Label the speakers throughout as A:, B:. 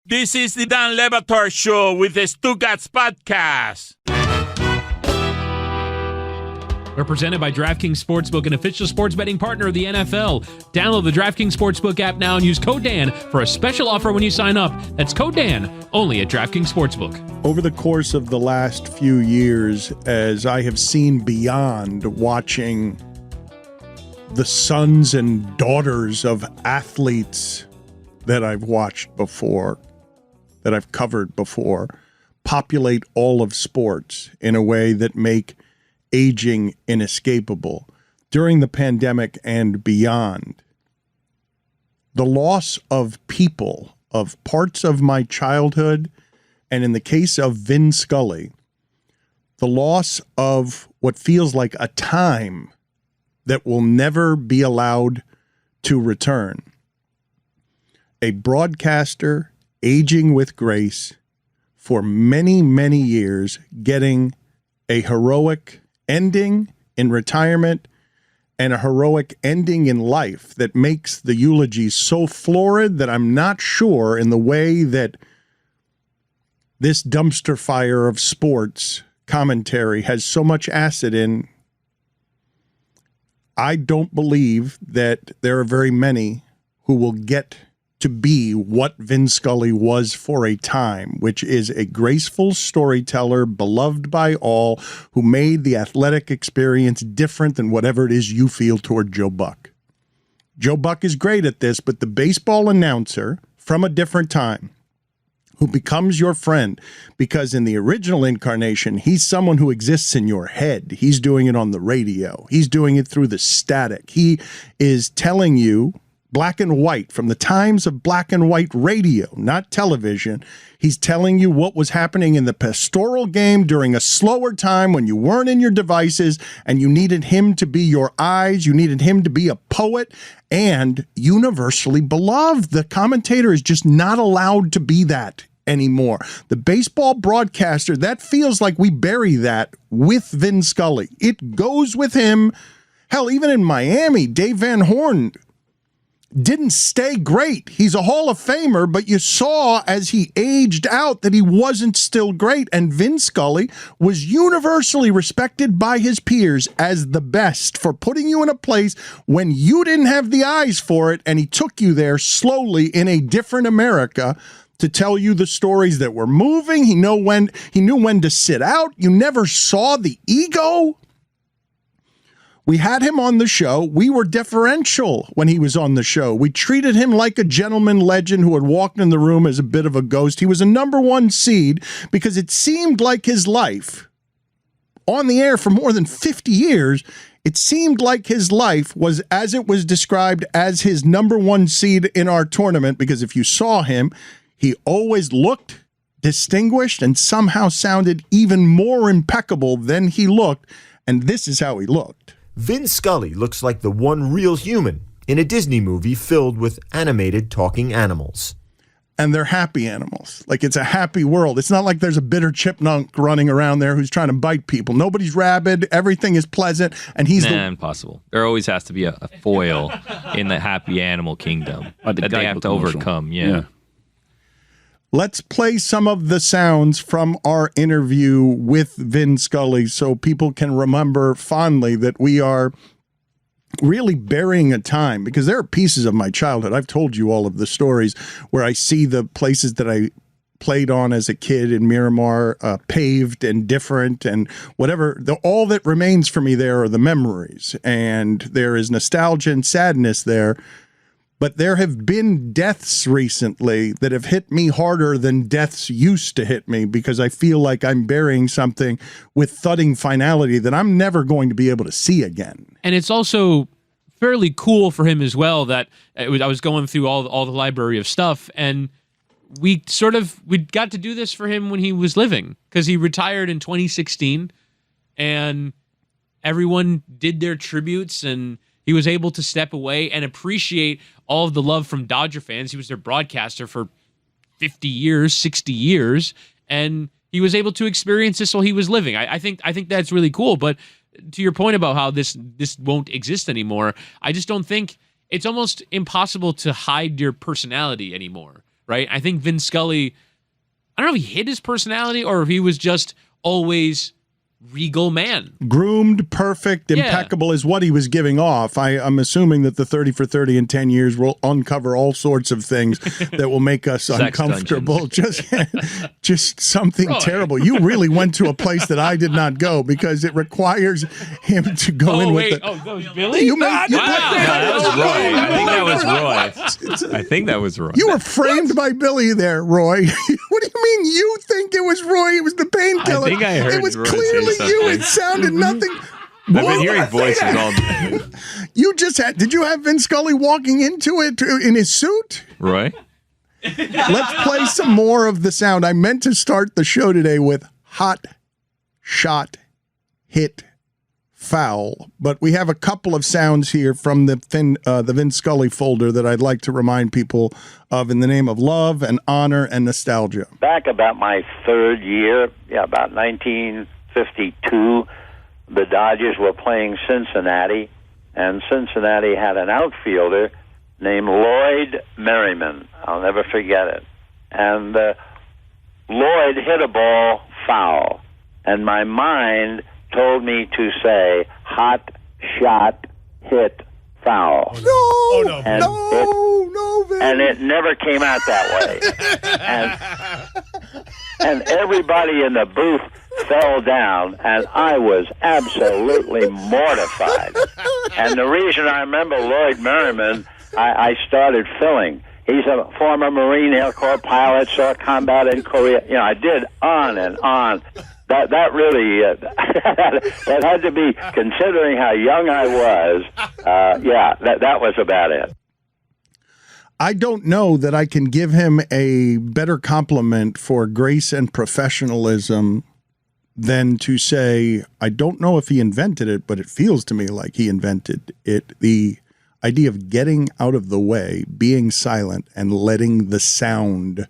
A: This is the Dan Le Batard Show with the Stugatz Podcast.
B: We're presented by DraftKings Sportsbook, an official sports betting partner of the NFL. Download the DraftKings Sportsbook app now and use code DAN for a special offer when you sign up. That's code DAN, only at DraftKings Sportsbook.
C: Over the course of the last few years, as I have seen beyond watching the sons and daughters of athletes that I've watched before, that I've covered before, populate all of sports in a way that make aging inescapable during the pandemic and beyond. The loss of people, of parts of my childhood, and in the case of Vin Scully, the loss of what feels like a time that will never be allowed to return. A broadcaster aging with grace for many, many years, getting a heroic ending in retirement and a heroic ending in life that makes the eulogy so florid that I'm not sure, in the way that this dumpster fire of sports commentary has so much acid in, I don't believe that there are very many who will get to be what Vin Scully was for a time, which is a graceful storyteller, beloved by all, who made the athletic experience different than whatever it is you feel toward Joe Buck. Joe Buck is great at this, but the baseball announcer from a different time who becomes your friend, because in the original incarnation, he's someone who exists in your head. He's doing it on the radio. He's doing it through the static. He is telling you black and white, from the times of black and white radio, not television. He's telling you what was happening in the pastoral game during a slower time when you weren't in your devices and you needed him to be your eyes. You needed him to be a poet and universally beloved. The commentator is just not allowed to be that anymore. The baseball broadcaster, that feels like we bury that with Vin Scully. It goes with him. Hell, even in Miami, Dave Van Horn didn't stay great. He's a Hall of Famer, but you saw as he aged out that he wasn't still great. And Vin Scully was universally respected by his peers as the best for putting you in a place when you didn't have the eyes for it, and he took you there slowly in a different America to tell you the stories that were moving. He knew when to sit out. You never saw the ego. We had him on the show. We were deferential when he was on the show. We treated him like a gentleman legend who had walked in the room as a bit of a ghost. He was a number one seed because it seemed like his life, on the air for more than 50 years, it seemed like his life was as it was described as his number one seed in our tournament, because if you saw him, he always looked distinguished and somehow sounded even more impeccable than he looked, and this is how he looked.
D: Vin Scully looks like the one real human in a Disney movie filled with animated talking animals.
C: And they're happy animals. Like, it's a happy world. It's not like there's a bitter chipmunk running around there who's trying to bite people. Nobody's rabid. Everything is pleasant. And he's
E: impossible. There always has to be a foil in the happy animal kingdom that they have to overcome. Yeah.
C: Let's play some of the sounds from our interview with Vin Scully so people can remember fondly that we are really burying a time, because there are pieces of my childhood. I've told you all of the stories where I see the places that I played on as a kid in Miramar, paved and different and whatever. All that remains for me there are the memories, and there is nostalgia and sadness there. But there have been deaths recently that have hit me harder than deaths used to hit me, because I feel like I'm burying something with thudding finality that I'm never going to be able to see again.
B: And it's also fairly cool for him as well that I was going through all the library of stuff, and we got to do this for him when he was living, because he retired in 2016, and everyone did their tributes, and he was able to step away and appreciate all of the love from Dodger fans. He was their broadcaster for 50 years, 60 years, and he was able to experience this while he was living. I think that's really cool. But to your point about how this won't exist anymore, I just don't think it's almost impossible to hide your personality anymore, right? I think Vin Scully, I don't know if he hid his personality or if he was just always regal man.
C: Groomed, perfect, impeccable is what he was giving off. I'm assuming that the 30 for 30 in 10 years will uncover all sorts of things that will make us uncomfortable. Just something terrible. You really went to a place that I did not go because it requires him to go in with
B: that was Billy?
E: That was Roy. I think that was Roy.
C: You were framed by Billy there, Roy. What do you mean you think it was Roy? It was the painkiller.
E: I think I heard
C: it was
E: Roy
C: clearly you. It sounded nothing.
E: I've been hearing voices all day.
C: You just had. Did you have Vin Scully walking into it in his suit?
E: Roy?
C: Let's play some more of the sound. I meant to start the show today with hot, shot, hit, foul, but we have a couple of sounds here from the Vin Scully folder that I'd like to remind people of in the name of love and honor and nostalgia.
F: Back about my third year, about 1952, the Dodgers were playing Cincinnati, and Cincinnati had an outfielder named Lloyd Merriman. I'll never forget it. And Lloyd hit a ball foul, and my mind told me to say hot shot hit foul.
C: No,
F: and
C: no,
F: and it never came out that way. And everybody in the booth fell down, and I was absolutely mortified. And the reason I remember Lloyd Merriman, I started filling. He's a former Marine Air Corps pilot, saw combat in Korea. I did on and on. That really, that had to be, considering how young I was, that was about it.
C: I don't know that I can give him a better compliment for grace and professionalism than to say, I don't know if he invented it, but it feels to me like he invented it. The idea of getting out of the way, being silent, and letting the sound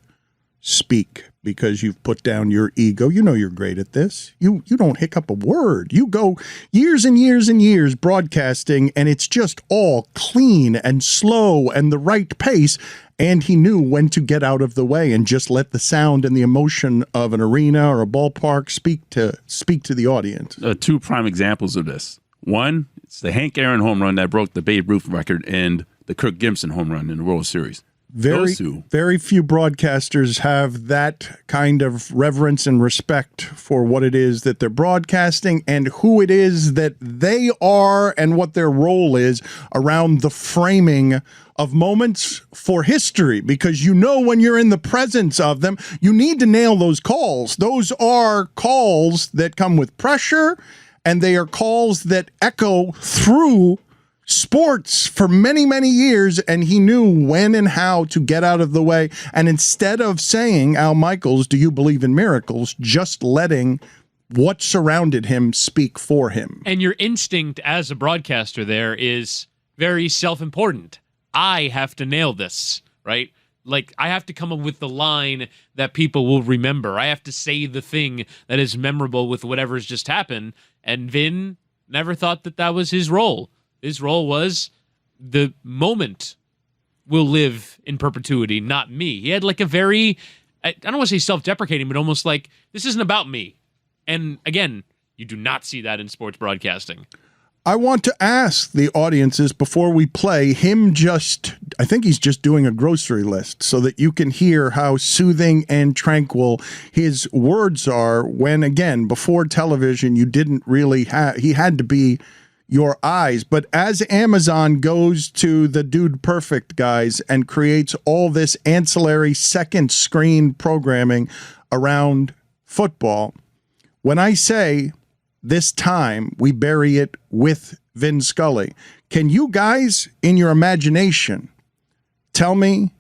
C: speak because you've put down your ego. You know you're great at this. You don't hiccup a word. You go years and years and years broadcasting, and it's just all clean and slow and the right pace. And he knew when to get out of the way and just let the sound and the emotion of an arena or a ballpark speak to the audience.
G: Two prime examples of this. One, it's the Hank Aaron home run that broke the Babe Ruth record, and the Kirk Gibson home run in the World Series.
C: Very few broadcasters have that kind of reverence and respect for what it is that they're broadcasting and who it is that they are and what their role is around the framing of moments for history, because when you're in the presence of them, you need to nail those calls. Those are calls that come with pressure, and they are calls that echo through sports for many, many years, and he knew when and how to get out of the way. And instead of saying, Al Michaels, do you believe in miracles, just letting what surrounded him speak for him.
B: And your instinct as a broadcaster there is very self-important. I have to nail this, right? Like, I have to come up with the line that people will remember. I have to say the thing that is memorable with whatever's just happened. And Vin never thought that was his role. His role was the moment will live in perpetuity, not me. He had like a very, I don't want to say self-deprecating, but almost like, this isn't about me. And again, you do not see that in sports broadcasting.
C: I want to ask the audiences before we play him I think he's just doing a grocery list so that you can hear how soothing and tranquil his words are when, again, before television, you didn't really he had to be your eyes. But as Amazon goes to the Dude Perfect guys and creates all this ancillary second screen programming around football, when I say this time we bury it with Vin Scully, can you guys in your imagination tell me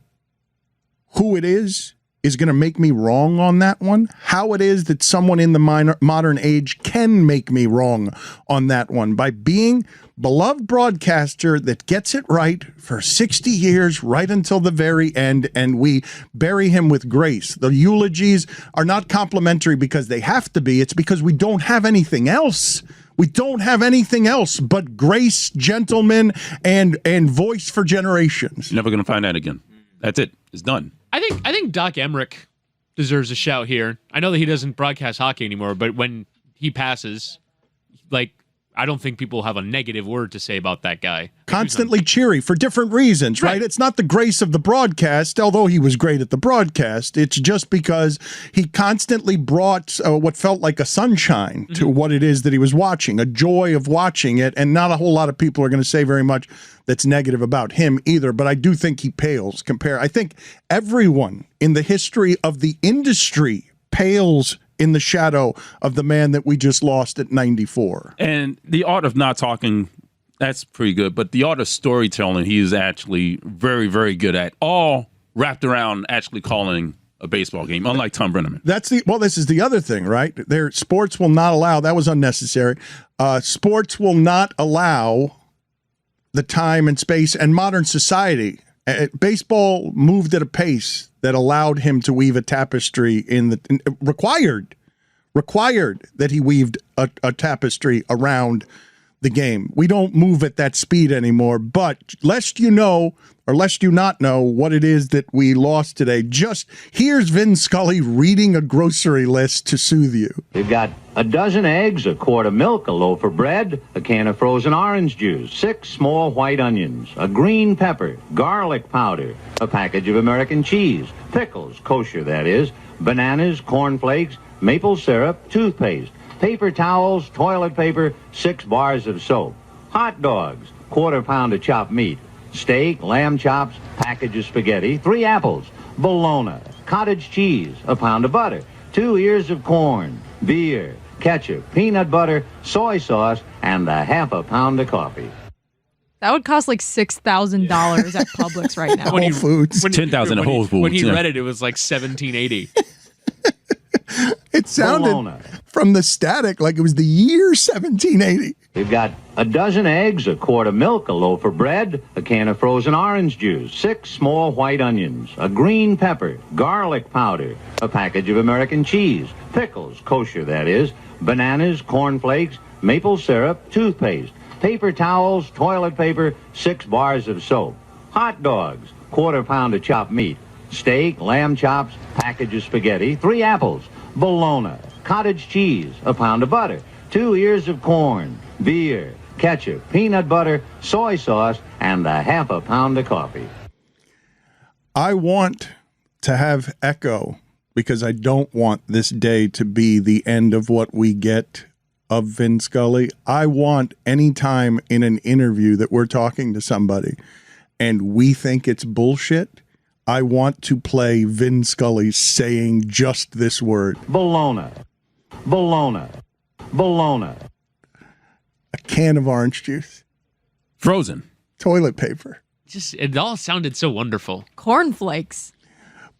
C: who it is going to make me wrong on that one? How it is that someone in the modern age can make me wrong on that one by being beloved broadcaster that gets it right for 60 years, right until the very end, and we bury him with grace. The eulogies are not complimentary because they have to be. It's because we don't have anything else. We don't have anything else but grace, gentlemen, and voice for generations.
G: Never going to find that again. That's it. It's done.
B: I think Doc Emmerich deserves a shout here. I know that he doesn't broadcast hockey anymore, but when he passes, like, I don't think people have a negative word to say about that guy.
C: Constantly cheery for different reasons, right? It's not the grace of the broadcast, although he was great at the broadcast. It's just because he constantly brought what felt like a sunshine to what it is that he was watching, a joy of watching it, and not a whole lot of people are going to say very much that's negative about him either, but I do think he pales compare. I think everyone in the history of the industry pales in the shadow of the man that we just lost at 94.
G: And the art of not talking, that's pretty good. But the art of storytelling, he is actually very, very good at. All wrapped around actually calling a baseball game, unlike Tom Brenneman.
C: This is the other thing, right? Sports will not allow, that was unnecessary. Sports will not allow the time and space and modern society. Baseball moved at a pace that allowed him to weave a tapestry required that he weaved a tapestry around the game. We don't move at that speed anymore, but lest you know or lest you not know what it is that we lost today, just here's Vin Scully reading a grocery list to soothe you.
H: We've got a dozen eggs, a quart of milk, a loaf of bread, a can of frozen orange juice, 6 small white onions, a green pepper, garlic powder, a package of American cheese, pickles, kosher that is, bananas, cornflakes, maple syrup, toothpaste, paper towels, toilet paper, 6 bars of soap, hot dogs, quarter pound of chopped meat, steak, lamb chops, package of spaghetti, 3 apples, bologna, cottage cheese, a pound of butter, 2 ears of corn, beer, ketchup, peanut butter, soy sauce, and a half a pound of coffee.
I: That would cost like $6,000 at Publix right now.
C: Whole Foods.
G: 10,000 at Whole Foods.
B: When he read it, it was like $17.80.
C: It sounded from the static like it was the year 1780.
H: We've got a dozen eggs, a quart of milk, a loaf of bread, a can of frozen orange juice, 6 small white onions, a green pepper, garlic powder, a package of American cheese, pickles, kosher that is, bananas, cornflakes, maple syrup, toothpaste, paper towels, toilet paper, 6 bars of soap, hot dogs, quarter pound of chopped meat, steak, lamb chops, package of spaghetti, 3 apples, bologna, cottage cheese, a pound of butter, 2 ears of corn, beer, ketchup, peanut butter, soy sauce, and a half a pound of coffee.
C: I want to have echo because I don't want this day to be the end of what we get of Vin Scully. I want any time in an interview that we're talking to somebody and we think it's bullshit, I want to play Vin Scully saying just this word.
H: Bologna. Bologna. Bologna.
C: A can of orange juice.
G: Frozen.
C: Toilet paper.
B: It all sounded so wonderful.
I: Cornflakes.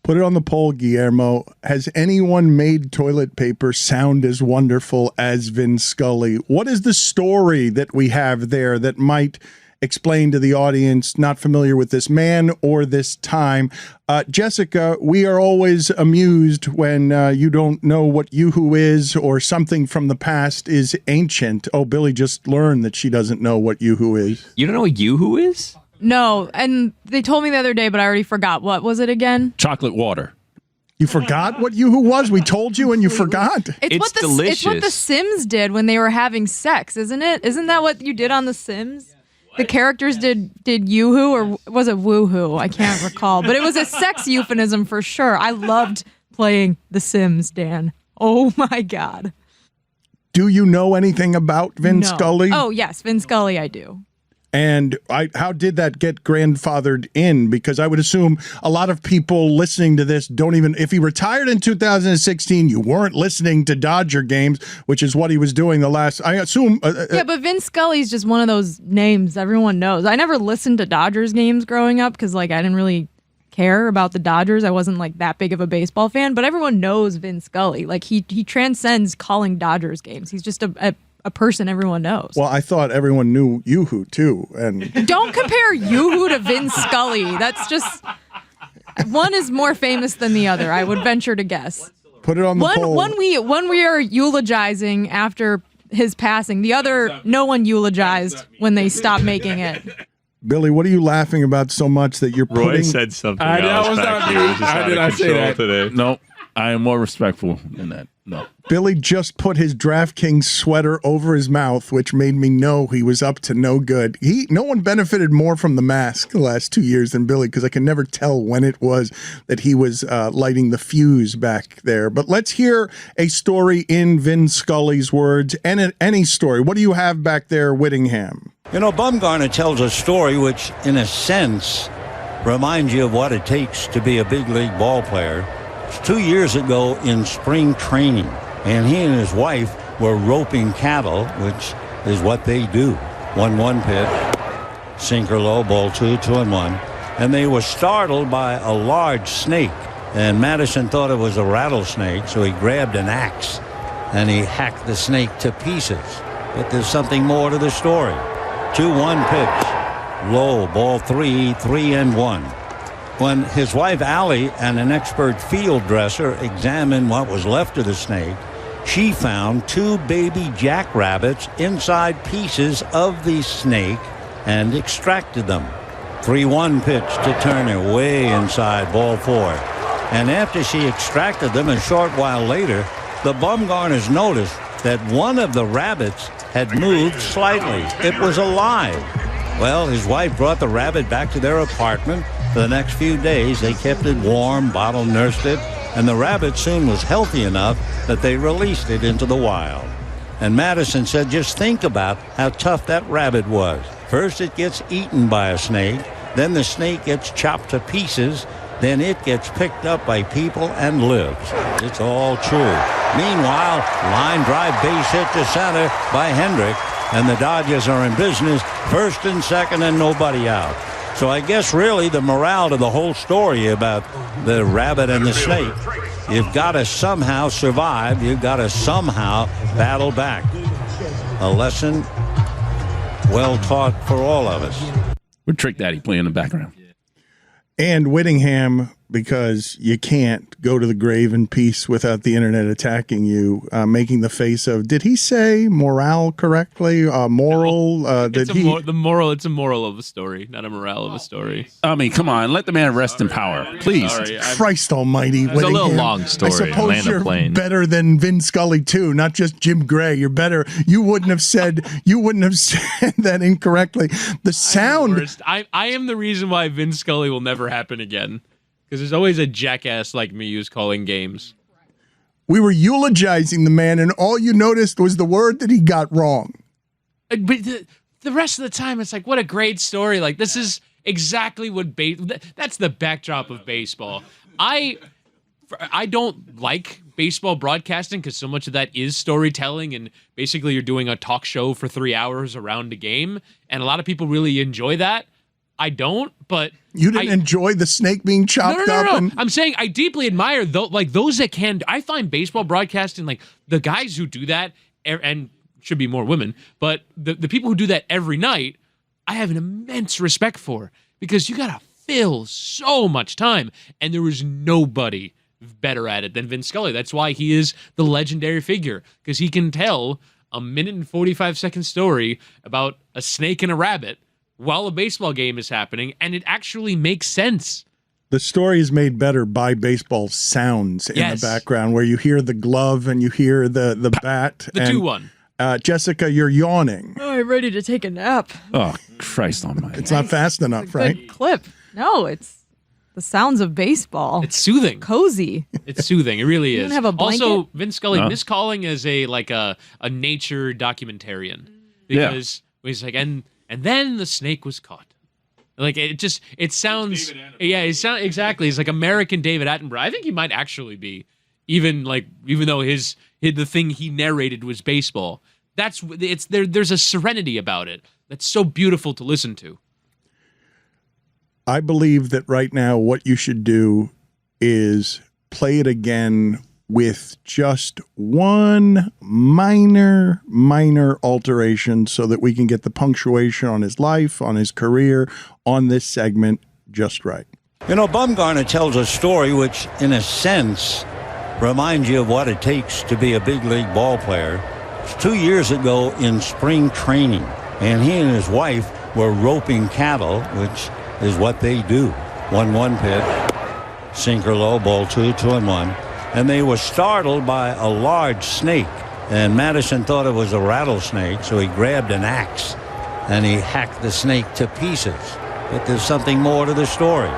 C: Put it on the poll, Guillermo. Has anyone made toilet paper sound as wonderful as Vin Scully? What is the story that we have there that might explain to the audience not familiar with this man or this time? Jessica, we are always amused when you don't know what Yoo-hoo is or something from the past is ancient. Oh, Billy just learned that she doesn't know what Yoo-hoo is.
E: You don't know what Yoo-hoo is?
I: No, and they told me the other day, but I already forgot. What was it again?
G: Chocolate water.
C: You forgot what Yoo-hoo was? We told you and you forgot.
E: It's delicious.
I: It's what the Sims did when they were having sex, isn't it? Isn't that what you did on The Sims? The characters did Yoo-hoo, or was it woo-hoo? I can't recall. But it was a sex euphemism for sure. I loved playing The Sims, Dan. Oh, my God.
C: Do you know anything about Vin Scully?
I: Oh, yes. Vin Scully, I do.
C: And how did that get grandfathered in? Because I would assume a lot of people listening to this don't even, if he retired in 2016, you weren't listening to Dodger games, which is what he was doing the last, I assume.
I: Yeah, but Vin Scully's just one of those names everyone knows. I never listened to Dodgers games growing up because, like, I didn't really care about the Dodgers. I wasn't, like, that big of a baseball fan, but everyone knows Vin Scully. Like, he transcends calling Dodgers games. He's just a person everyone knows.
C: Well, I thought everyone knew Yoo-hoo too, and
I: don't compare Yoo-hoo to Vin Scully. That's just, one is more famous than the other, I would venture to guess.
C: Put it on the poll.
I: One we are eulogizing after his passing. The other, no one eulogized when they stopped making it.
C: Billy, what are you laughing about so much that you're
A: Roy
C: putting...
A: said something
G: That
A: else
G: was
A: back
G: not
A: here.
G: me.
A: Just
G: How
A: out
G: did
A: of
G: I say
A: control
G: that?
A: today.
G: No, I am more respectful than that. No.
C: Billy just put his DraftKings sweater over his mouth, which made me know he was up to no good. No one benefited more from the mask the last 2 years than Billy, because I can never tell when it was that he was lighting the fuse back there. But let's hear a story in Vin Scully's words, and any story. What do you have back there, Whittingham?
J: You know, Bumgarner tells a story which, in a sense, reminds you of what it takes to be a big league ball player. 2 years ago in spring training, and he and his wife were roping cattle, which is what they do. 1-1 pitch, sinker low, ball 2-1, and they were startled by a large snake, and Madison thought it was a rattlesnake, so he grabbed an axe and he hacked the snake to pieces. But there's something more to the story. 2-1 pitch, low, ball 3-1. When his wife Allie and an expert field dresser examined what was left of the snake, she found 2 baby jackrabbits inside pieces of the snake and extracted them. 3-1 pitch to Turner, way inside, ball 4. And after she extracted them, a short while later, the Bumgarners noticed that one of the rabbits had moved slightly. It was alive. Well, his wife brought the rabbit back to their apartment. For the next few days, they kept it warm, bottle nursed it, and the rabbit soon was healthy enough that they released it into the wild. And Madison said, just think about how tough that rabbit was. First it gets eaten by a snake, then the snake gets chopped to pieces, then it gets picked up by people and lives. It's all true. Meanwhile, line drive base hit to center by Hendrick, and the Dodgers are in business, first and second and nobody out. So I guess really the morale to the whole story about the rabbit and the snake, you've got to somehow survive. You've got to somehow battle back. A lesson well taught for all of us.
G: With Trick Daddy playing in the background.
C: And Whittingham, because you can't go to the grave in peace without the internet attacking you, making the face of, did he say morale correctly? Moral?
B: No, it's a moral of a story, not a morale of a story.
G: I mean, come on, let the man rest in power, please.
B: Sorry,
C: Christ almighty,
E: It's a little long story.
C: I suppose
E: Land
C: you're
E: a plane.
C: better than Vin Scully too, not just Jim Gray. You're better. You wouldn't have said that incorrectly. The sound.
B: I am the reason why Vin Scully will never happen again. Because there's always a jackass like me who's calling games.
C: We were eulogizing the man, and all you noticed was the word that he got wrong.
B: But the rest of the time, it's like, what a great story. Like, this is exactly what that's the backdrop of baseball. I don't like baseball broadcasting because so much of that is storytelling, and basically you're doing a talk show for 3 hours around a game, and a lot of people really enjoy that. I don't, but
C: you didn't enjoy the snake being chopped up.
B: No. I'm saying I deeply admire those that can. I find baseball broadcasting, like the guys who do that, and should be more women, but the people who do that every night, I have an immense respect for, because you gotta fill so much time, and there is nobody better at it than Vin Scully. That's why he is the legendary figure, because he can tell a 1 and 45-second story about a snake and a rabbit while a baseball game is happening, and it actually makes sense.
C: The story is made better by baseball sounds in the background, where you hear the glove and you hear the bat.
B: The
C: 2-1. Jessica, you're yawning.
I: Oh, I'm ready to take a nap.
G: Oh, Christ almighty.
C: It's not fast enough, right?
I: Good clip. No, it's the sounds of baseball.
B: It's soothing.
I: Cozy.
B: It's soothing. It really is.
I: You have a blanket?
B: Also, Vin Scully miscalling as a nature documentarian, because he's like, and then the snake was caught. Like, it sounds, exactly. He's like American David Attenborough. I think he might actually be, even though the thing he narrated was baseball. There's a serenity about it that's so beautiful to listen to.
C: I believe that right now what you should do is play it again with just one minor alteration, so that we can get the punctuation on his life, on his career, on this segment just right.
J: You know, Bumgarner tells a story which, in a sense, reminds you of what it takes to be a big league ball player. 2 years ago in spring training, and he and his wife were roping cattle, which is what they do. 1-1 pitch, sinker low, ball 2-1. And they were startled by a large snake. And Madison thought it was a rattlesnake, so he grabbed an axe and he hacked the snake to pieces. But there's something more to the story.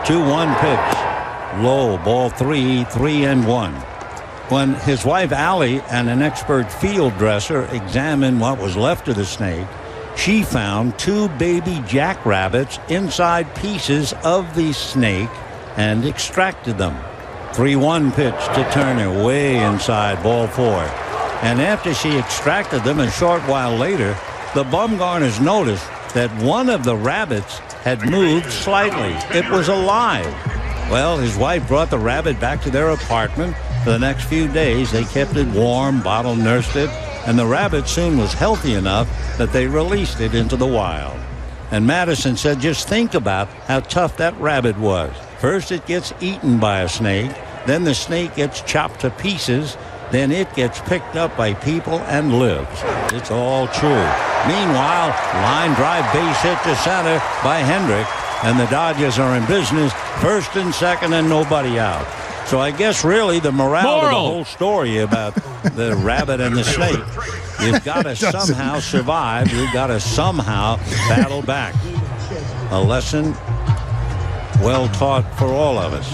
J: 2-1 pitch, low, ball 3-1. When his wife Allie and an expert field dresser examined what was left of the snake, she found 2 baby jackrabbits inside pieces of the snake and extracted them. 3-1 pitch to Turner, way inside, ball 4. And after she extracted them, a short while later, the Bumgarners noticed that one of the rabbits had moved slightly. It was alive. Well, his wife brought the rabbit back to their apartment. For the next few days, they kept it warm, bottle nursed it, and the rabbit soon was healthy enough that they released it into the wild. And Madison said, just think about how tough that rabbit was. First it gets eaten by a snake, then the snake gets chopped to pieces, then it gets picked up by people and lives. It's all true. Meanwhile, line drive base hit to center by Hendrick, and the Dodgers are in business, first and second and nobody out. So I guess really the moral of the whole story about the rabbit and the snake, you've got to somehow survive. You've got to somehow battle back. A lesson well taught for all of us.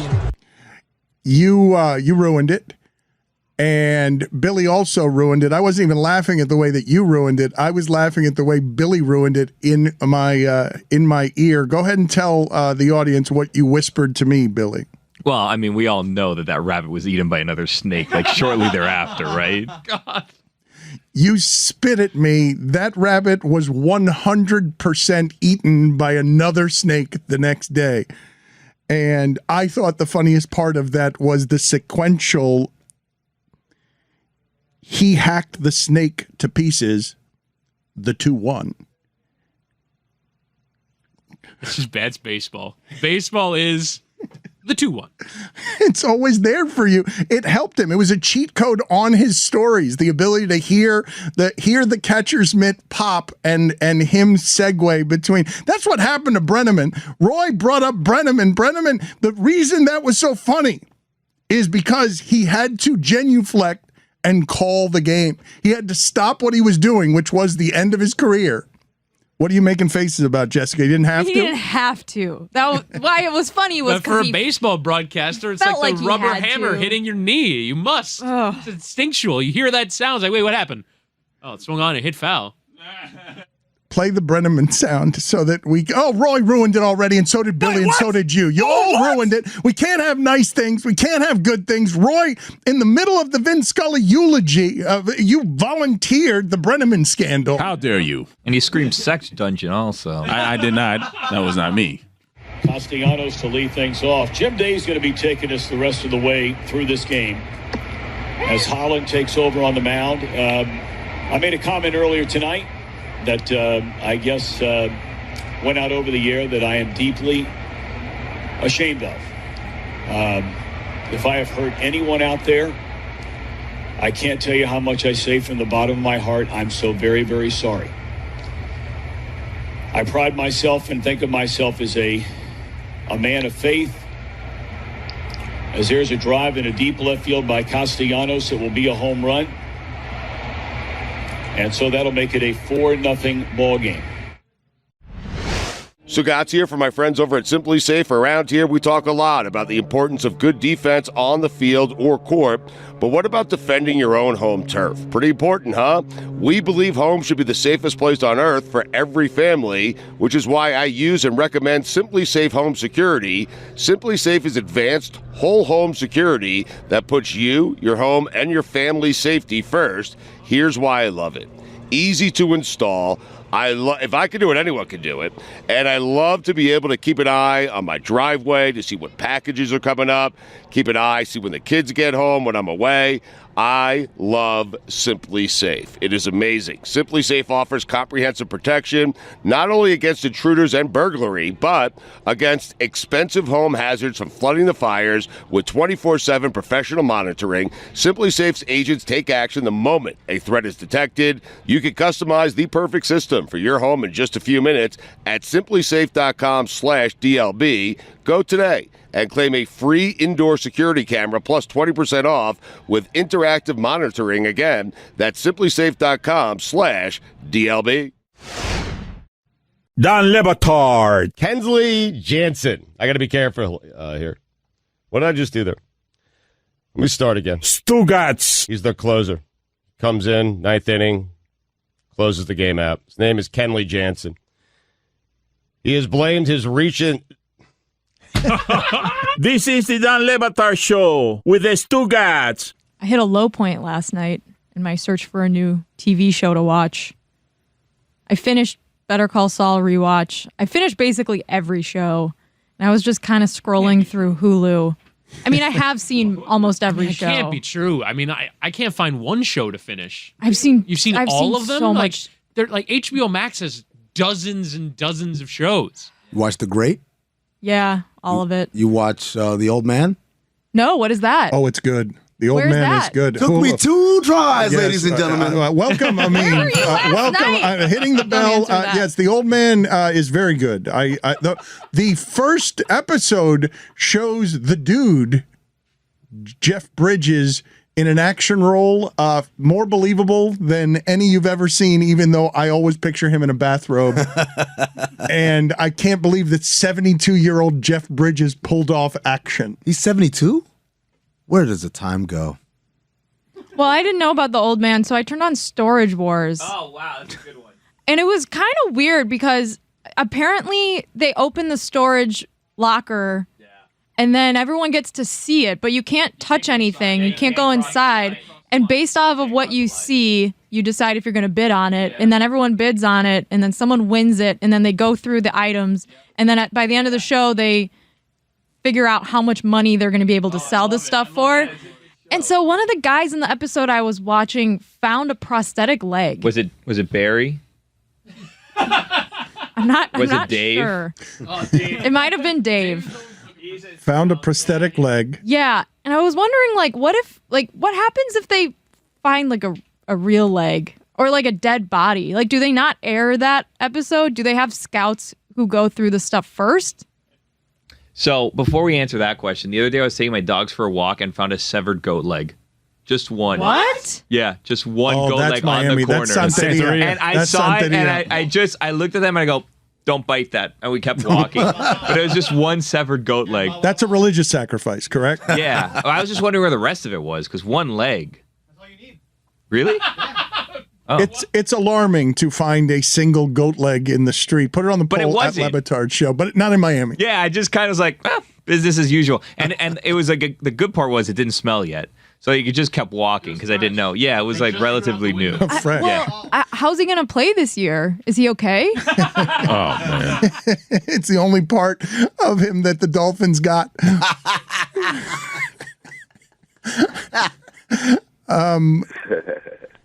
C: You ruined it. And Billy also ruined it. I wasn't even laughing at the way that you ruined it. I was laughing at the way Billy ruined it in my ear. Go ahead and tell the audience what you whispered to me, Billy.
E: Well, I mean, we all know that rabbit was eaten by another snake, like shortly thereafter, right?
B: God.
C: You spit at me. That rabbit was 100% eaten by another snake the next day. And I thought the funniest part of that was the sequential. He hacked the snake to pieces, the 2-1.
B: This is bad baseball. Baseball is the 2-1.
C: It's always there for you. It helped him. It was a cheat code on his stories. The ability to hear the catcher's mitt pop and him segue between. That's what happened to Brenneman. Roy brought up Brenneman. Brenneman, the reason that was so funny is because he had to genuflect and call the game. He had to stop what he was doing, which was the end of his career. What are you making faces about, Jessica? You didn't have to?
I: He didn't have to. That was why it was funny. Was
B: but for a baseball broadcaster, it's like the rubber hammer hitting your knee. You must.
I: Ugh.
B: It's instinctual. You hear that sound. It's like, wait, what happened? Oh, it swung on and hit foul.
C: Play the Brenneman sound so that we... Oh, Roy ruined it already, and so did Billy, and so did you. You all ruined it. We can't have nice things. We can't have good things. Roy, in the middle of the Vin Scully eulogy, you volunteered the Brenneman scandal.
G: How dare you?
E: And he screamed sex dungeon also.
G: I did not. That was not me.
K: Castellanos to lead things off. Jim Day's going to be taking us the rest of the way through this game as Holland takes over on the mound. I made a comment earlier tonight that I guess went out over the air that I am deeply ashamed of. If I have hurt anyone out there, I can't tell you how much I say from the bottom of my heart. I'm so very, very sorry. I pride myself and think of myself as a man of faith. As there's a drive in a deep left field by Castellanos, it will be a home run. And so that'll make it a 4-0 ball game.
L: Sugats here for my friends over at Simply Safe. Around here, we talk a lot about the importance of good defense on the field or court. But what about defending your own home turf? Pretty important, huh? We believe home should be the safest place on earth for every family, which is why I use and recommend Simply Safe Home Security. Simply Safe is advanced whole home security that puts you, your home, and your family's safety first. Here's why I love it. Easy to install. If I can do it, anyone can do it. And I love to be able to keep an eye on my driveway to see what packages are coming up. Keep an eye, see when the kids get home, when I'm away. I love Simply Safe. It is amazing. Simply Safe offers comprehensive protection, not only against intruders and burglary, but against expensive home hazards from flooding to fires with 24/7 professional monitoring. Simply Safe's agents take action the moment a threat is detected. You can customize the perfect system system for your home in just a few minutes at simplysafe.com/DLB. Go today and claim a free indoor security camera plus 20% off with interactive monitoring. Again, that's simplysafe.com/DLB.
M: Dan Le Batard.
L: Kensley Jansen. I got to be careful here. What did I just do there? Let me start again.
M: Stugats.
L: He's their closer. Comes in, ninth inning, closes the game out. His name is Kenley Jansen. He has blamed his recent...
A: This is the Dan Le Batard Show with the Stugats.
I: I hit a low point last night in my search for a new TV show to watch. I finished Better Call Saul rewatch. I finished basically every show. And I was just kind of scrolling through Hulu. I mean, I have seen almost every show.
B: It can't be true. I mean, I can't find one show to finish.
I: You've seen
B: all of them?
I: So
B: like,
I: much.
B: They're like HBO Max has dozens and dozens of shows.
N: You watch The Great?
I: Yeah, all of it.
N: You watch The Old Man?
I: No, what is that?
C: Oh, it's good. The Old
I: Where's
C: Man
I: that?
C: is good.
N: Took me 2 tries,
C: Yes,
N: ladies and gentlemen.
C: Welcome. I mean,
I: Where were you last
C: welcome.
I: night?
C: Hitting the bell. Yes, The Old Man is very good. The first episode shows the dude, Jeff Bridges, in an action role, more believable than any you've ever seen, even though I always picture him in a bathrobe. And I can't believe that 72-year-old Jeff Bridges pulled off action.
N: He's 72? Where does the time go?
I: Well, I didn't know about The Old Man, so I turned on Storage Wars.
E: Oh, wow. That's a good one.
I: And it was kind of weird because apparently they open the storage locker and then everyone gets to see it, but you can't touch anything. You can't go inside. And based off of what you see, you decide if you're going to bid on it. And then everyone bids on it, and then someone wins it, and then they go through the items. And then by the end of the show, they figure out how much money they're going to be able to sell this stuff for. And so one of the guys in the episode I was watching found a prosthetic leg.
E: Was it Barry?
I: I'm not
E: Dave?
I: sure. It might have been Dave.
C: Found a prosthetic leg.
I: Yeah, and I was wondering, what happens if they find a real leg or a dead body? Do they not air that episode? Do they have scouts who go through the stuff first?
E: So before we answer that question, the other day I was taking my dogs for a walk and found a severed goat leg. Just one.
I: What?
E: Yeah, just one goat
C: that's
E: leg
C: Miami.
E: on the corner.
C: That's Santeria.
E: And I
C: That's
E: saw it,
C: Santeria.
E: and I looked at them and I go, "Don't bite that," and we kept walking. But it was just one severed goat leg.
C: That's a religious sacrifice, correct?
E: Yeah, I was just wondering where the rest of it was because one leg. That's all you need. Really? Oh.
C: It's alarming to find a single goat leg in the street. Put it on the
E: But it
C: poll at
E: wasn't.
C: Le Batard Show, but not in Miami.
E: Yeah, I just kind of was like, business as usual. And it was the good part was it didn't smell yet. So you just kept walking because I didn't know. Yeah, it was relatively new.
C: Fresh.
I: How's he going to play this year? Is he okay?
G: Oh, man.
C: It's the only part of him that the Dolphins got.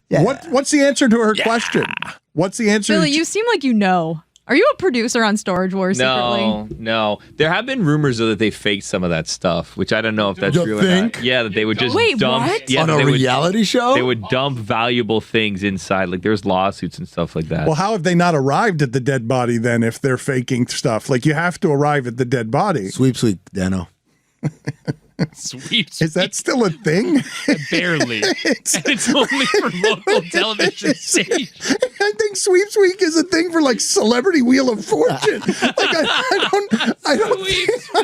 C: What's the answer to her question? What's the answer?
I: Billy, you seem like you know. Are you a producer on Storage Wars secretly?
E: No. There have been rumors though that they faked some of that stuff, which I don't know if that's
N: You
E: true
N: think?
E: or not. Yeah, that they would just
I: Wait,
E: dump
I: what?
E: Yeah,
N: On
E: that
N: a
E: they would-
N: reality show?
E: They would dump valuable things inside. Like there's lawsuits and stuff like that.
C: Well, how have they not arrived at the dead body then if they're faking stuff? You have to arrive at the dead body.
N: Sweep, Dano.
B: Sweeps.
C: Is that still a thing?
B: Barely. It's only for local television stations.
C: I think Sweeps Week is a thing for Celebrity Wheel of Fortune. I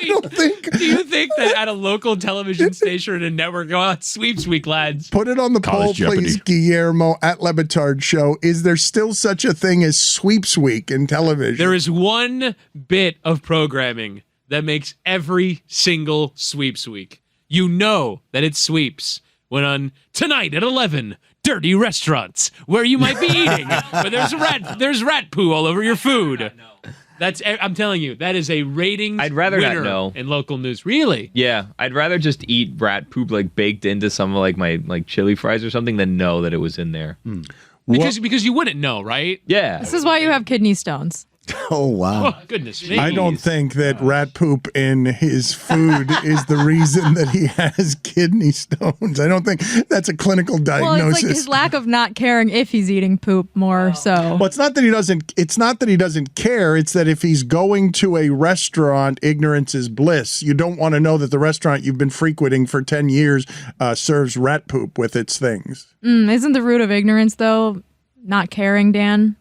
C: don't think.
B: Do you think that at a local television station or a network, Sweeps Week, lads?
C: Put it on the poll,
G: College Jeopardy.
C: please, Guillermo at Le Batard Show. Is there still such a thing as Sweeps Week in television?
B: There is one bit of programming that makes every single Sweeps Week. You know that it sweeps when on Tonight at 11, dirty restaurants where you might be eating, but there's rat poo all over your food. I'm telling you, that is a ratings
E: I'd rather not
B: winner
E: know.
B: in local news. Really?
E: Yeah, I'd rather just eat rat poop baked into some of my chili fries or something than know that it was in there.
B: Because you wouldn't know, right?
E: Yeah.
I: This is why you have kidney stones.
N: Oh, wow.
B: Oh, goodness me.
C: I don't think that rat poop in his food is the reason that he has kidney stones. I don't think that's a clinical
I: Well,
C: diagnosis.
I: it's like his lack of not caring if he's eating poop more. So
C: Well, it's not that he doesn't. It's not that he doesn't care. It's that if he's going to a restaurant, ignorance is bliss. You don't want to know that the restaurant you've been frequenting for 10 years serves rat poop with its things.
I: Isn't the root of ignorance though not caring, Dan?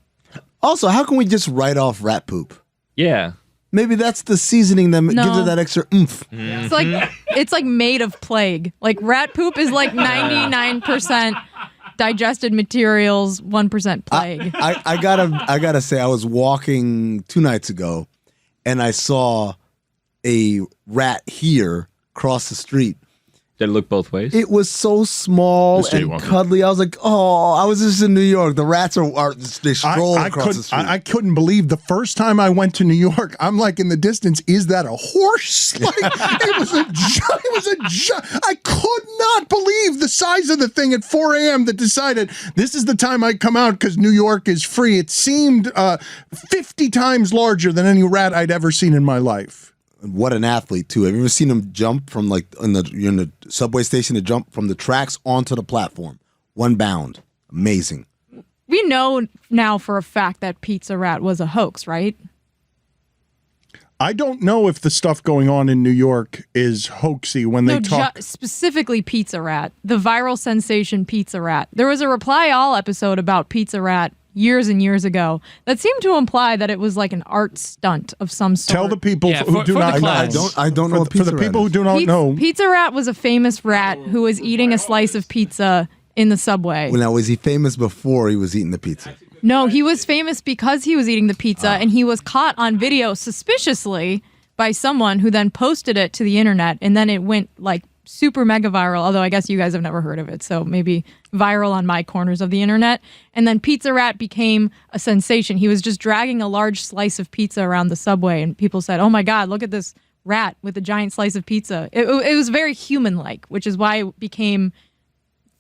N: Also, how can we just write off rat poop?
E: Yeah.
N: Maybe that's the seasoning that
I: No.
N: gives it that extra oomph.
I: It's like made of plague. Like rat poop is like 99% digested materials, 1% plague.
N: I gotta say, I was walking 2 nights ago, and I saw a rat here cross the street.
E: Did it look both ways?
N: It was so small
G: This
N: and
G: jaywalking.
N: cuddly. I was like, oh, I was just in New York. The rats they stroll across the street.
C: I couldn't believe the first time I went to New York. I'm like in the distance. Is that a horse? Like it was I could not believe the size of the thing at 4 a.m. that decided this is the time I come out because New York is free. It seemed 50 times larger than any rat I'd ever seen in my life.
N: What an athlete too! Have you ever seen him jump from you're in the subway station to jump from the tracks onto the platform? One bound, amazing.
I: We know now for a fact that Pizza Rat was a hoax, right?
C: I don't know if the stuff going on in New York is hoaxy when they talk.
I: Specifically Pizza Rat, the viral sensation Pizza Rat. There was a Reply All episode about Pizza Rat years and years ago that seemed to imply that it was like an art stunt of some sort.
C: Tell the people who do not know.
N: I don't know.
C: For the people who do not know.
I: Pizza Rat was a famous rat who was eating a slice of pizza in the subway.
N: Well, now, was he famous before he was eating the pizza?
I: No, he was famous because he was eating the pizza, and he was caught on video suspiciously by someone who then posted it to the internet, and then it went like super mega viral, although I guess you guys have never heard of it, so maybe viral on my corners of the internet. And then Pizza Rat became a sensation. He was just dragging a large slice of pizza around the subway, and people said, oh my God, look at this rat with a giant slice of pizza. It was very human-like, which is why it became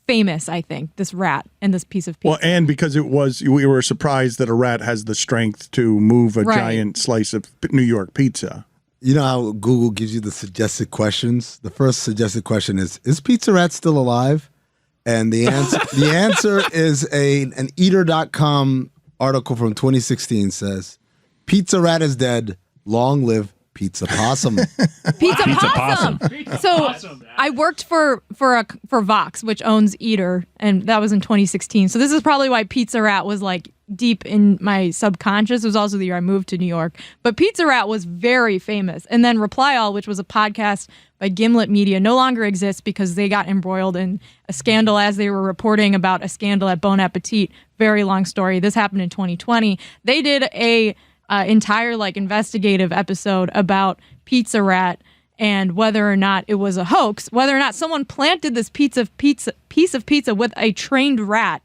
I: famous, I think, this rat and this piece of pizza.
C: Well, and because we were surprised that a rat has the strength to move a giant slice of New York pizza.
N: You know how Google gives you the suggested questions? The first suggested question is Pizza Rat still alive? And the answer is an Eater.com article from 2016 says, Pizza Rat is dead. Long live Pizza Possum.
I: Pizza Possum. So I worked for Vox, which owns Eater, and that was in 2016. So this is probably why Pizza Rat was like deep in my subconscious. It was also the year I moved to New York. But Pizza Rat was very famous. And then Reply All, which was a podcast by Gimlet Media, no longer exists because they got embroiled in a scandal as they were reporting about a scandal at Bon Appetit. Very long story. This happened in 2020. They did a entire like investigative episode about Pizza Rat and whether or not it was a hoax, whether or not someone planted this piece of pizza with a trained rat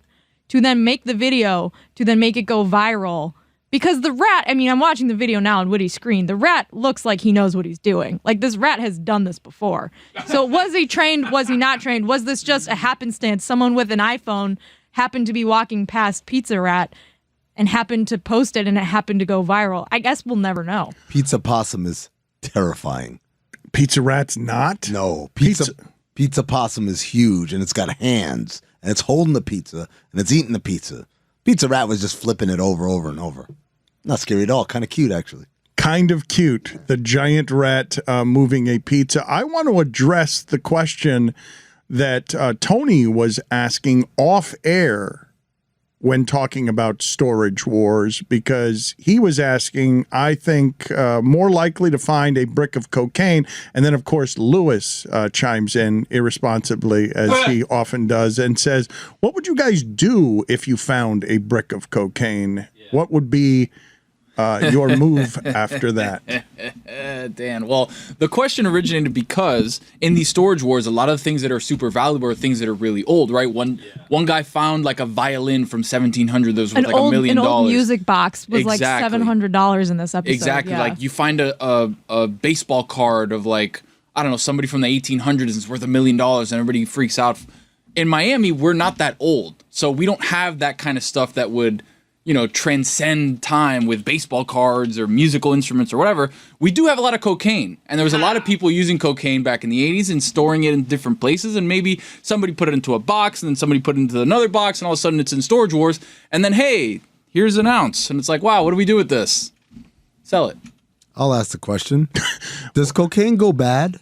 I: to then make the video, to then make it go viral. Because the rat, I mean, I'm watching the video now on Woody's screen. The rat looks like he knows what he's doing. Like, this rat has done this before. So was he trained? Was he not trained? Was this just a happenstance? Someone with an iPhone happened to be walking past Pizza Rat and happened to post it and it happened to go viral. I guess we'll never know.
N: Pizza Possum is terrifying.
C: Pizza Rat's not?
N: No. Pizza Possum is huge, and it's got hands, and it's holding the pizza, and it's eating the pizza. Pizza Rat was just flipping it over and over. Not scary at all. Kind of cute, actually.
C: Kind of cute. The giant rat moving a pizza. I want to address the question that Tony was asking off air when talking about Storage Wars, because he was asking, I think, more likely to find a brick of cocaine. And then, of course, Lewis chimes in irresponsibly, as he often does, and says, what would you guys do if you found a brick of cocaine? Yeah. What would be your move after that?
O: Dan, well, the question originated because in these storage wars, a lot of things that are super valuable are things that are really old, right? One guy found like a violin from 1700 that was worth like $1 million.
I: An old music box was like $700 in this episode.
O: Exactly.
I: Yeah.
O: Like you find a baseball card of like, I don't know, somebody from the 1800s and it's worth $1 million and everybody freaks out. In Miami, we're not that old. So we don't have that kind of stuff that would transcend time with baseball cards or musical instruments or whatever, we do have a lot of cocaine. And there was a lot of people using cocaine back in the 80s and storing it in different places. And maybe somebody put it into a box and then somebody put it into another box and all of a sudden it's in Storage Wars. And then, hey, here's an ounce. And it's like, wow, what do we do with this? Sell it.
N: I'll ask the question. Does cocaine go bad?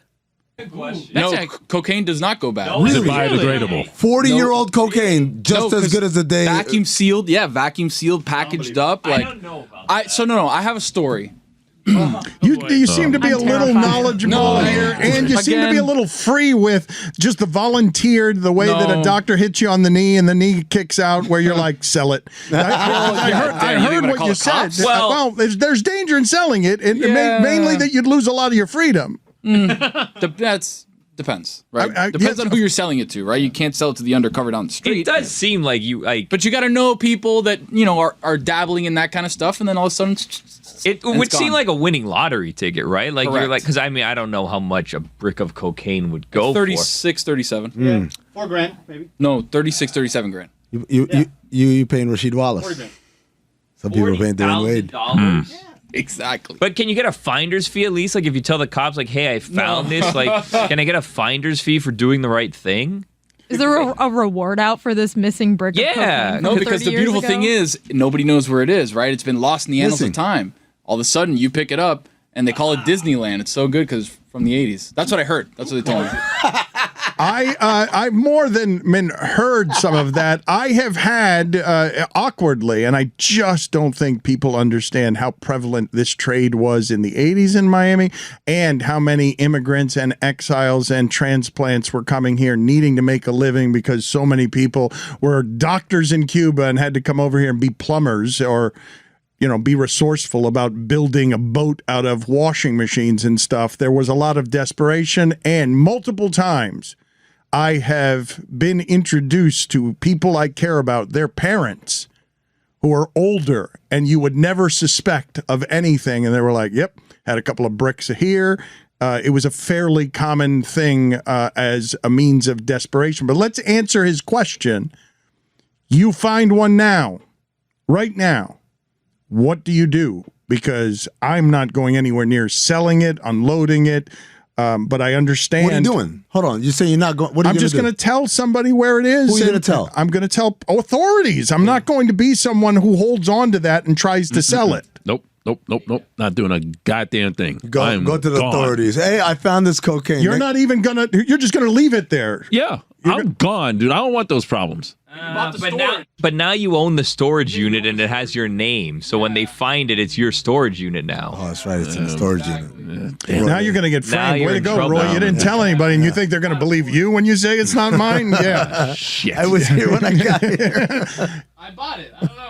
O: No, cocaine does not go bad.
G: Is it biodegradable?
N: 40-year-old cocaine, just as good as a day.
O: Vacuum sealed, vacuum sealed, packaged up. Like, I don't know about that. I have a story.
C: You seem to be a little knowledgeable here, and you seem to be a little free with just the volunteered, the way that a doctor hits you on the knee and the knee kicks out, where you're like, sell it. I heard what you said. Well, there's danger in selling it, mainly that you'd lose a lot of your freedom.
O: That's depends, right? Depends on who you're selling it to, right? You can't sell it to the undercover down the street.
E: It does seem like you like,
O: but you got to know people that are dabbling in that kind of stuff, and then all of a sudden,
E: it would seem like a winning lottery ticket, right? Like
O: Correct.
E: you're like, because I don't know how much a brick of cocaine would go
O: 36, 37.
N: Yeah.
P: $4,000 maybe.
O: No, 36, 37 grand.
N: You paying Rasheed Wallace? Some people are paying Dwayne Wade.
O: Exactly.
E: But can you get a finder's fee at least? Like if you tell the cops, like, hey, I found this, like, can I get a finder's fee for doing the right thing?
I: Is there a reward out for this missing brick of cocaine?
O: No, because the beautiful thing is nobody knows where it is, right? It's been lost in the annals of time. All of a sudden, you pick it up, and they call it Disneyland. It's so good because from the 80s. That's what I heard. That's what they told me.
C: I more than heard some of that. I have had awkwardly, and I just don't think people understand how prevalent this trade was in the 80s in Miami, and how many immigrants and exiles and transplants were coming here needing to make a living because so many people were doctors in Cuba and had to come over here and be plumbers or be resourceful about building a boat out of washing machines and stuff. There was a lot of desperation, and multiple times I have been introduced to people I care about, their parents, who are older, and you would never suspect of anything. And they were like, yep, had a couple of bricks here. It was a fairly common thing as a means of desperation. But let's answer his question. You find one now, right now. What do you do? Because I'm not going anywhere near selling it, unloading it, but I understand.
N: What are you doing? Hold on. You say you're not going. What are you
C: I'm just going to tell somebody where it is.
N: Who are you going to tell?
C: I'm going to tell authorities. I'm not going to be someone who holds on to that and tries to sell it.
G: Nope. Not doing a goddamn thing.
N: Go to the authorities. Hey, I found this cocaine.
C: You're not even going to. You're just going to leave it there.
G: Yeah, I'm gone, dude. I don't want those problems.
E: But now you own the storage unit and it has your name. So when they find it, it's your storage unit now.
N: Oh, that's right. It's in the storage unit.
C: Now you're going to get framed. Way to go,
E: trouble.
C: Roy. You didn't tell anybody, and you think they're going to believe you when you say it's not mine? Yeah.
G: Shit.
N: I was here when I got here.
O: I bought it. I don't know.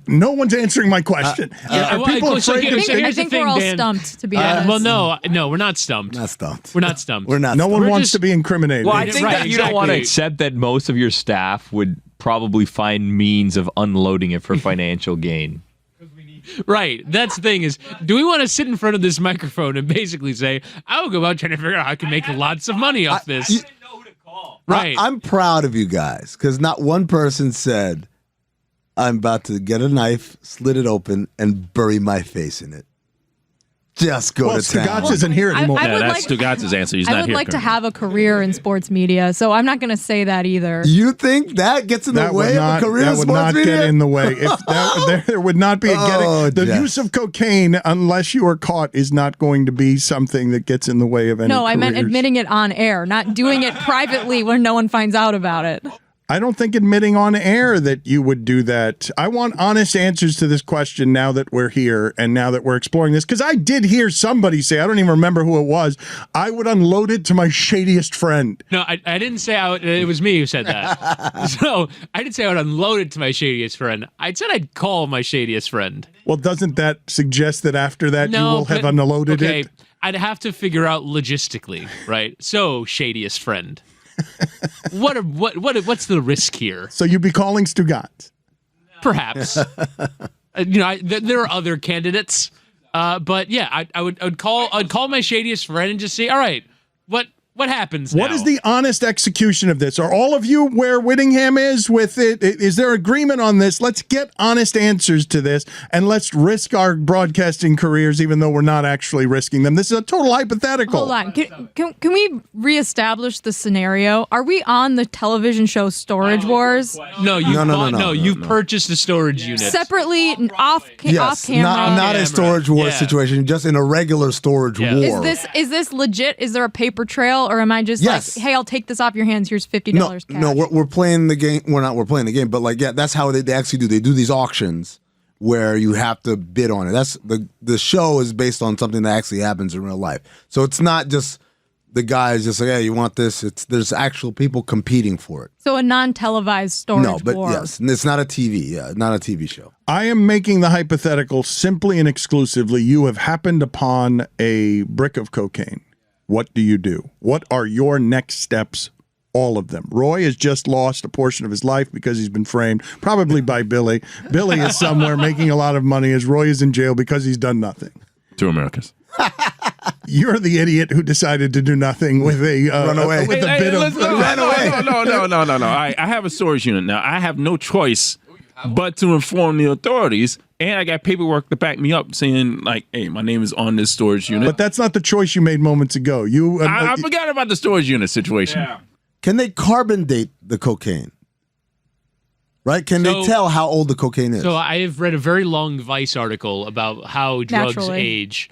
C: No one's answering my question. Are people afraid
I: I think we're all stumped, to be honest.
B: Well, no, we're not stumped.
N: Not stumped.
B: We're not stumped.
N: We're not.
C: No
N: stumped.
C: one wants to be incriminated.
E: Well, I think that you don't want to accept that most of your staff would probably find means of unloading it for financial gain.
B: Right. That's the thing is, do we want to sit in front of this microphone and basically say, I will go out trying to figure out how I can make lots of money off this? Right.
N: I'm proud of you guys because not one person said, I'm about to get a knife, slit it open, and bury my face in it. Just go to town.
C: Stugotz isn't here anymore.
G: That's Stugotz's answer. He's not here.
I: I would like to have a career in sports media, so I'm not going to say that either.
N: You think that gets in the way of a career in sports media?
C: That would not get in the way. If there would not be a use of cocaine, unless you are caught, is not going to be something that gets in the way of any
I: No, I meant
C: careers.
I: admitting it on air, not doing it privately when no one finds out about it.
C: I don't think admitting on air that you would do that. I want honest answers to this question now that we're here and now that we're exploring this. Because I did hear somebody say, I don't even remember who it was, I would unload it to my shadiest friend.
B: No, I didn't say it was me who said that. So I didn't say I would unload it to my shadiest friend. I said I'd call my shadiest friend.
C: Well, doesn't that suggest that after that you will have unloaded it?
B: I'd have to figure out logistically, right? So, shadiest friend. What's the risk here?
C: So you'd be calling Stugotz?
B: Perhaps. There are other candidates, but yeah, I'd call my shadiest friend and just say, all right, what What happens
C: What
B: now?
C: is the honest execution of this? Are all of you where Whittingham is with it? Is there agreement on this? Let's get honest answers to this, and let's risk our broadcasting careers, even though we're not actually risking them. This is a total hypothetical.
I: Hold on. Can we reestablish the scenario? Are we on the television show Storage Wars?
B: No, you purchased a storage unit.
I: Separately, off
N: Yes,
I: camera?
N: not a storage war
B: Yeah.
N: situation, just in a regular storage war.
I: Is this legit? Is there a paper trail, or am I just
N: Yes.
I: like, hey, I'll take this off your hands. Here's $50 cash.
N: No, we're playing the game. We're playing the game, but like, yeah, that's how they actually do. They do these auctions where you have to bid on it. That's the show is based on something that actually happens in real life. So it's not just the guys just like, hey, you want this? There's actual people competing for it.
I: So a non-televised storage
N: No, but
I: war.
N: yes, it's not a TV. Yeah, not a TV show.
C: I am making the hypothetical simply and exclusively. You have happened upon a brick of cocaine. What do you do? What are your next steps? All of them. Roy has just lost a portion of his life because he's been framed, probably by Billy. Billy is somewhere making a lot of money as Roy is in jail because he's done nothing.
G: 2 Americas.
C: You're the idiot who decided to do nothing with a
N: Run away.
C: with a bit of
N: run away.
G: No. I have a storage unit now. I have no choice but to inform the authorities, and I got paperwork to back me up saying, like, hey, my name is on this storage unit.
C: But that's not the choice you made moments ago.
G: I forgot about the storage unit situation.
B: Yeah.
N: Can they carbon date the cocaine? Right? Can they tell how old the cocaine is?
B: So I have read a very long Vice article about how drugs
I: Naturally.
B: age.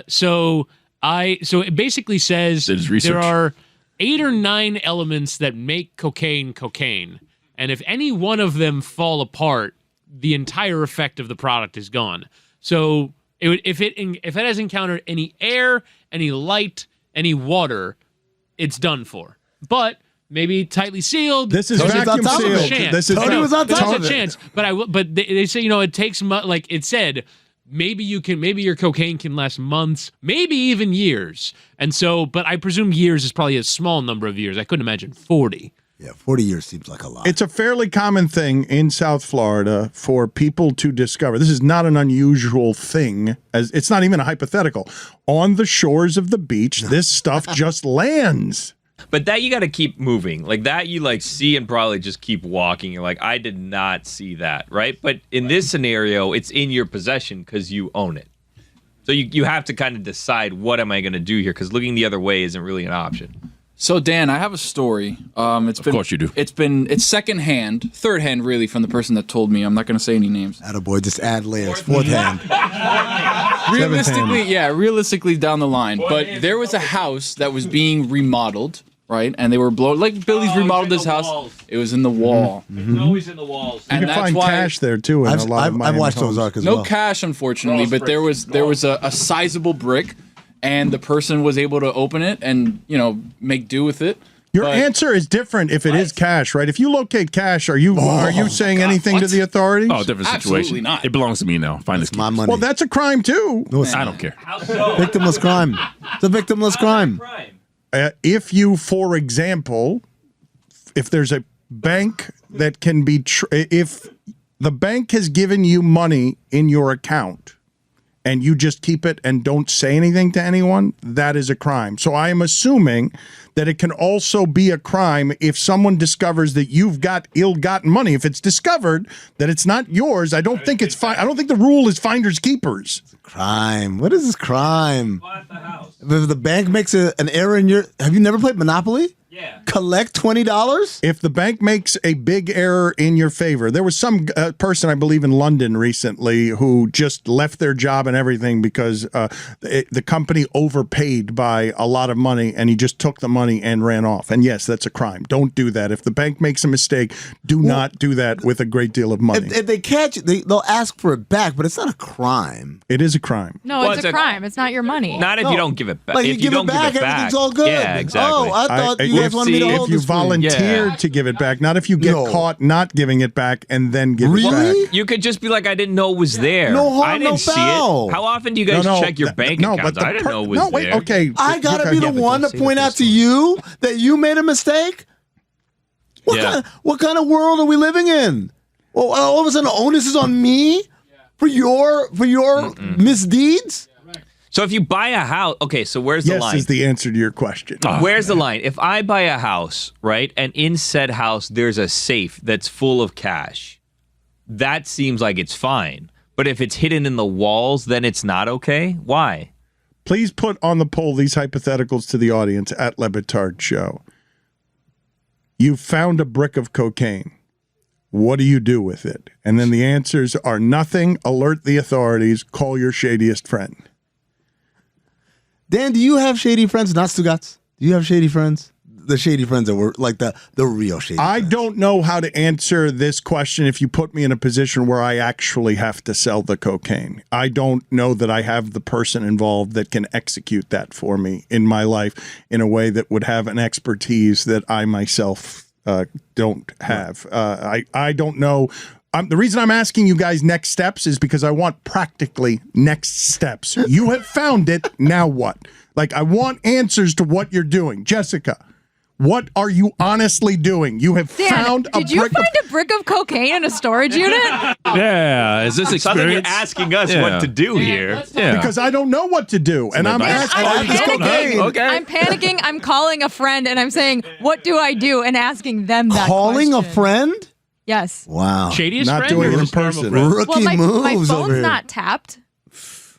B: So it basically says
G: research.
B: there are 8 or 9 elements that make cocaine, and if any one of them fall apart, the entire effect of the product is gone. So if it has encountered any air, any light, any water, it's done for. But maybe tightly sealed.
C: This is vacuum sealed. This is
N: Tony was on top of
B: There's a
N: it.
B: chance, but they say it takes like it said. Maybe your cocaine can last months, maybe even years. And so, but I presume years is probably a small number of years. I couldn't imagine 40.
N: Yeah, 40 years seems like a lot.
C: It's a fairly common thing in South Florida for people to discover. This is not an unusual thing, as it's not even a hypothetical. On the shores of the beach, this stuff just lands.
E: But that you got to keep moving. Like that you like see and probably just keep walking. You're like, I did not see that, right? But in this scenario, it's in your possession because you own it. So you have to kind of decide, what am I going to do here? Because looking the other way isn't really an option.
O: So Dan, I have a story. Of
G: course you do.
O: It's secondhand, third hand really, from the person that told me. I'm not going to say any names.
N: Attaboy, just add layers. Fourth hand.
O: Realistically down the line. But there was a house that was being remodeled, right? And they were blowing, like Billy's remodeled this house.
B: walls.
O: It was in the wall.
B: It's always in the walls.
C: You
O: And
C: can
O: that's
C: find
O: why
C: cash there too. In a lot of
N: I've
C: Miami
N: watched
C: homes.
N: Ozark as
O: no
N: well.
O: cash, unfortunately, but there was a sizable brick, and the person was able to open it and make do with it.
C: Your
O: But-
C: answer is different if it is cash, right? If you locate cash, are you saying anything to the authorities?
G: Oh, different situation.
O: Absolutely not.
G: It belongs to me now. Find this.
N: My money.
C: Well, that's a crime too.
N: No, it's
G: I don't care.
N: victimless crime. It's a victimless crime.
C: If you, for example, if there's a bank that can be, if the bank has given you money in your account and you just keep it and don't say anything to anyone, that is a crime. So I am assuming that it can also be a crime if someone discovers that you've got ill-gotten money. If it's discovered that it's not yours, I don't think it's fine. I don't think the rule is finders keepers.
N: Crime. What is this crime? If the bank makes an error in your... Have you never played Monopoly?
B: Yeah.
N: Collect $20?
C: If the bank makes a big error in your favor, there was some person, I believe, in London recently who just left their job and everything because the company overpaid by a lot of money, and he just took the money and ran off. And yes, that's a crime. Don't do that. If the bank makes a mistake, do not do that with a great deal of money.
N: If they catch it, they'll ask for it back, but it's not a crime.
C: It is a crime.
I: No,
E: Well,
I: it's a crime. It's not your money.
E: Not if you don't give it back.
N: Like,
E: if
N: you give
E: don't
N: it back,
E: give it
N: everything's all good.
E: Yeah, exactly.
N: Oh, I thought you guys wanted me to hold
C: If you
N: this for you.
C: volunteered to give it back, not if you get caught not giving it back and then give it back.
E: You could just be like, I didn't know it was there.
N: No harm,
E: I didn't
N: no
E: see
N: foul.
E: it. How often do you guys check your bank accounts? I didn't know it was there.
C: Okay.
N: I gotta
C: okay,
N: be the
C: yeah, but
N: one
C: don't
N: to
C: say
N: point
C: the
N: out to you that you made a mistake? What kind of world are we living in? Well, all of a sudden, the onus is on me for your misdeeds?
E: So if you buy a house, okay, so where's the line?
C: Yes is the answer to your question.
E: Where's the line? If I buy a house, right, and in said house there's a safe that's full of cash, that seems like it's fine. But if it's hidden in the walls, then it's not okay? Why?
C: Please put on the poll these hypotheticals to the audience at Le Batard Show. You found a brick of cocaine. What do you do with it? And then the answers are nothing, alert the authorities, call your shadiest friend.
N: Dan, do you have shady friends? Not Stugats. Do you have shady friends? The shady friends that were like the real shady
C: I
N: friends.
C: don't know how to answer this question if you put me in a position where I actually have to sell the cocaine. I don't know that I have the person involved that can execute that for me in my life in a way that would have an expertise that I myself don't have. I don't know. The reason I'm asking you guys next steps is because I want practically next steps. You have found it. Now what? Like, I want answers to what you're doing. Jessica, what are you honestly doing? You have
I: Dan,
C: found a
I: did you
C: brick
I: find a brick of cocaine in a storage unit?
G: Yeah, is this
E: Sounds like you're
G: experience?
E: asking us what to do here.
G: Yeah.
C: because I don't know what to do. And I'm asking
I: I'm
C: this
I: panicking.
C: cocaine.
G: Okay.
I: I'm panicking. I'm calling a friend and I'm saying, what do I do? And asking them that
N: Calling
I: question.
N: a friend?
I: Yes.
N: Wow.
B: Shadiest
C: Not
B: friend
C: doing
B: or
C: it in
B: just normal
C: person.
B: friend?
N: Rookie
I: Well, my
N: moves over
I: phone's
N: here.
I: not tapped.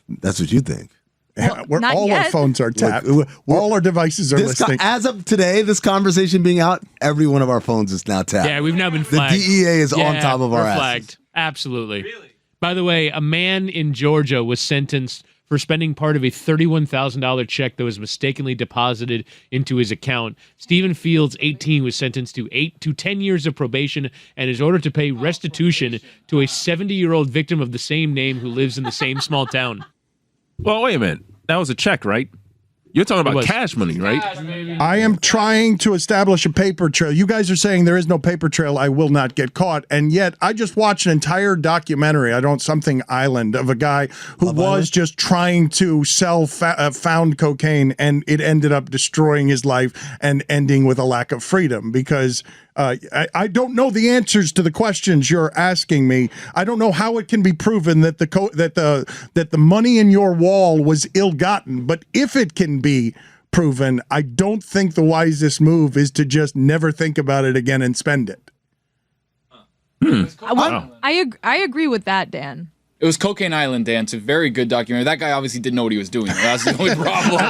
N: That's what you think.
I: Not
C: All our
I: yet.
C: phones are tapped.
N: Look,
C: all our devices are listening.
N: As of today, this conversation being out, every one of our phones is now tapped.
B: Yeah, we've now been
N: The
B: flagged.
N: DEA is on
B: Yeah,
N: top of our
B: we're
N: asses.
B: flagged. Absolutely. Really? By the way, a man in Georgia was sentenced for spending part of a $31,000 check that was mistakenly deposited into his account. Stephen Fields, 18, was sentenced to 8 to 10 years of probation and is ordered to pay restitution to a 70-year-old victim of the same name who lives in the same small town.
G: Well, wait a minute. That was a check, right? You're talking about
B: was.
G: cash money, right?
C: I am trying to establish a paper trail. You guys are saying there is no paper trail. I will not get caught. And yet I just watched an entire documentary, something island, of a guy who was just trying to sell found cocaine, and it ended up destroying his life and ending with a lack of freedom because I don't know the answers to the questions you're asking me. I don't know how it can be proven that the money in your wall was ill-gotten, but if it can be proven, I don't think the wisest move is to just never think about it again and spend it.
I: I agree with that, Dan.
O: It was Cocaine Island, Dan. It's a very good documentary. That guy obviously didn't know what he was doing. That's the only problem.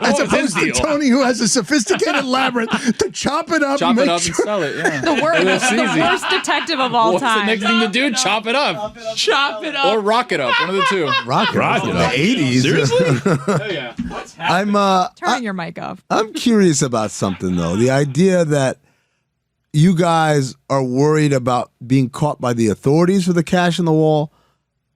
C: As opposed to Tony, who has a sophisticated labyrinth to chop it up,
O: Chop
C: and
O: it
C: make
O: up and
C: sure-
O: sell it. Yeah.
I: The worst detective of all
O: What's
I: time.
O: the next thing to do? Chop it up.
B: Chop it up.
O: Or rock it up. One of the two.
N: Rocket
G: Rocket
N: the
G: up.
N: 80s.
G: Seriously?
I: Turn your mic off.
N: I'm curious about something though. The idea that you guys are worried about being caught by the authorities for the cash in the wall.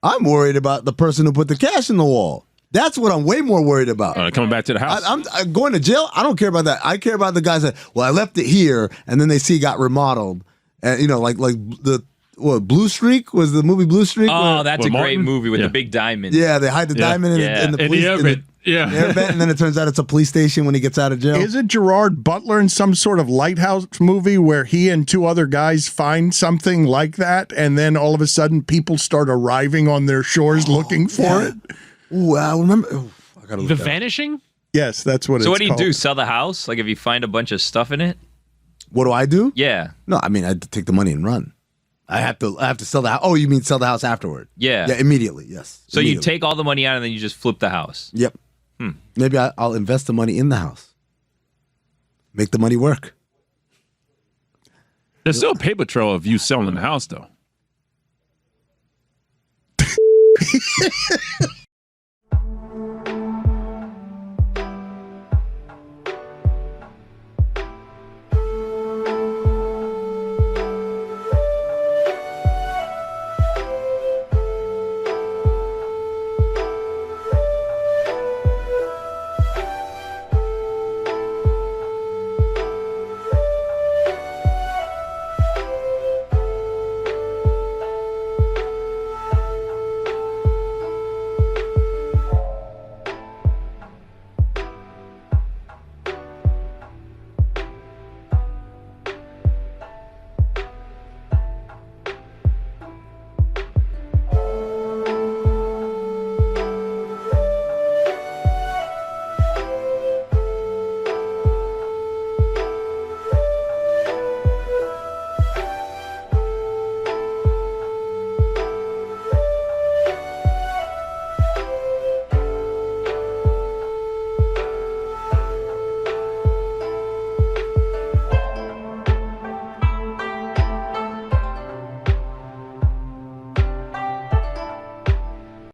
N: I'm worried about the person who put the cash in the wall. That's what I'm way more worried about.
G: Coming back to the house.
N: I'm going to jail. I don't care about that. I care about the guys that, well, I left it here, and then they see it got remodeled. And, like Blue Streak? Was the movie Blue Streak?
E: Oh, that's a great
G: Martin?
E: movie with
G: Yeah.
E: the big diamond.
N: Yeah, they hide the diamond in the police.
G: airbed.
N: And then it turns out it's a police station when he gets out of jail.
C: Is it Gerard Butler in some sort of lighthouse movie where he and two other guys find something like that, and then all of a sudden people start arriving on their shores looking for it?
N: Ooh, I remember. I gotta look
B: The
N: that up.
B: Vanishing?
C: Yes, that's what it's
E: So what do you
C: called.
E: do? Sell the house? Like if you find a bunch of stuff in it?
N: What do I do?
E: Yeah.
N: No, I mean, I'd take the money and run. I have to sell the house. Oh, you mean sell the house afterward?
E: Yeah.
N: Yeah, immediately, yes.
E: So you
N: Immediately.
E: take all the money out and then you just flip the house.
N: Yep. Maybe I'll invest the money in the house. Make the money work.
G: There's still a paper trail of you selling the house, though.